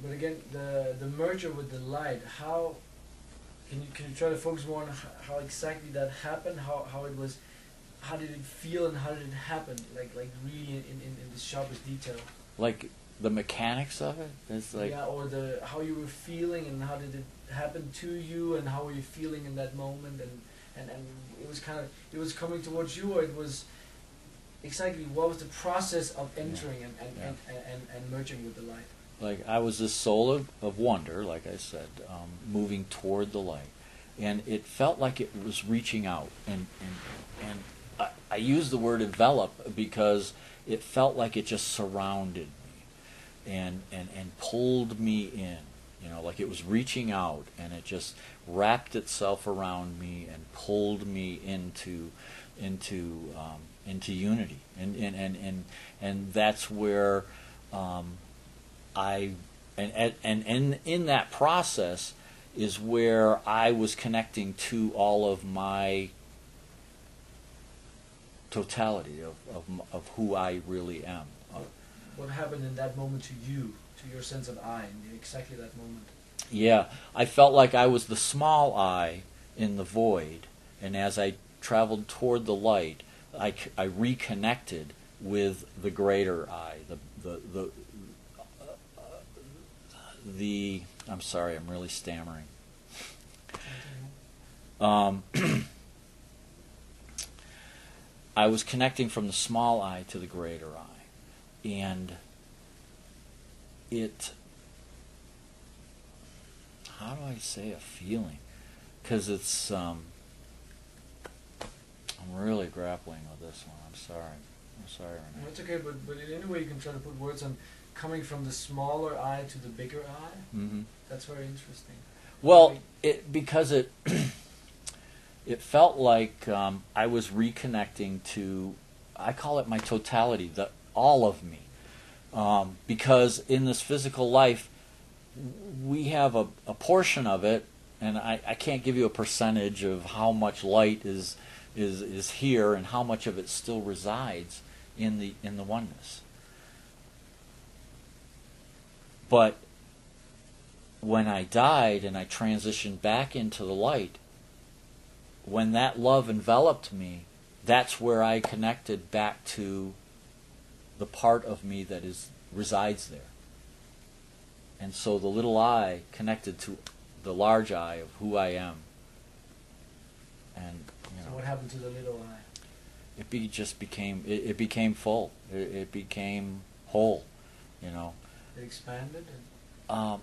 But again, the merger with the light, how can you try to focus more on how exactly that happened? How it was, how did it feel, and how did it happen? Like really in the sharpest detail. Like the mechanics of it is like, Yeah, or the how you were feeling and how did it happen to you and how were you feeling in that moment, and it was kind of, it was coming towards you, or it was exactly what was the process of entering Yeah. and merging with the light. like I was this soul of wonder, like I said, moving toward the light, and it felt like it was reaching out, and I use the word envelop because it felt like it just surrounded me and pulled me in, like it was reaching out, and it just wrapped itself around me and pulled me into unity, and that's where I and in that process is where I was connecting to all of my totality of who I really am. What happened in that moment to you, to your sense of I, in exactly that moment? Yeah, I felt like I was the small I in the void, and as I traveled toward the light, I reconnected with the greater I, the I'm sorry, I'm really stammering. Um, I was connecting from the small I to the greater I, and it. How do I say a feeling? Because it's I'm really grappling with this one. I'm sorry, No, Renee. it's okay, but in any way you can try to put words on coming from the smaller I to the bigger I. Mm-hmm. That's very interesting. Well, because it it felt like I was reconnecting to, I call it my totality, the all of me, because in this physical life we have a portion of it, and I can't give you a percentage of how much light is here and how much of it still resides in the oneness. But when I died and I transitioned back into the light, when that love enveloped me, that's where I connected back to the part of me that resides there. And so the little I connected to the large I of who I am. And So what happened to the little I? just became it became full. It became whole. It expanded, It, or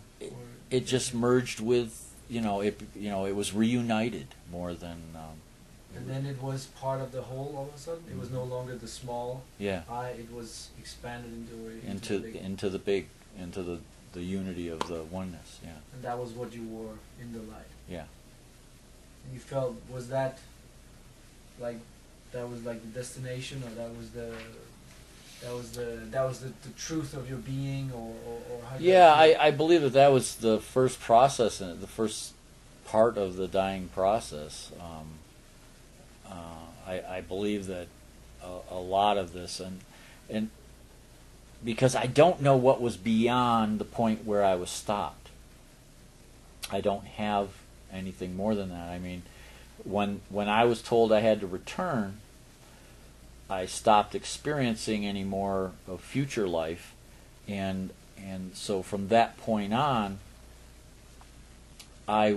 it just merged with it was reunited more than and then it was part of the whole all of a sudden. It was no longer the small yeah I. It was expanded into the big. into the big, into the unity of the oneness. Yeah. And that was what you were in the light. Yeah. And you felt, was that like, that was like the destination, or that was the truth of your being, or how did Yeah, that feel? I believe that was the first process, and the first part of the dying process. I believe that a lot of this, and because I don't know what was beyond the point where I was stopped. I don't have anything more than that. I mean, when I was told I had to return, I stopped experiencing any more of future life, and so from that point on, I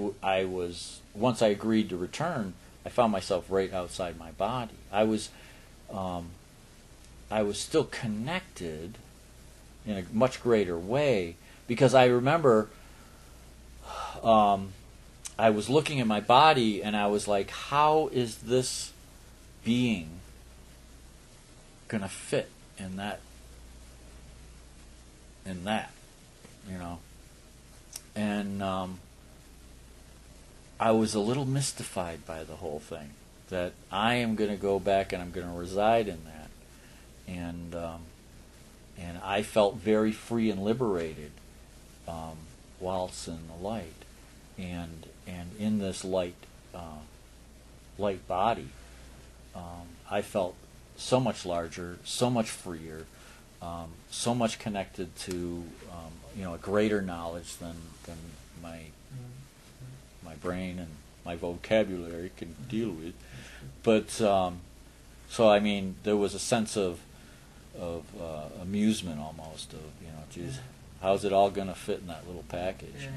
was, once I agreed to return, I found myself right outside my body. I was still connected in a much greater way, because I remember I was looking at my body and I was like, how is this being gonna fit in that you know and I was a little mystified by the whole thing, that I am going to go back and I'm going to reside in that, and I felt very free and liberated whilst in the light, and in this light body, I felt so much larger, so much freer, so much connected to a greater knowledge than my Mm-hmm. my brain and my vocabulary can deal with. But so I mean, there was a sense of amusement almost of geez, how's it all going to fit in that little package? Yeah.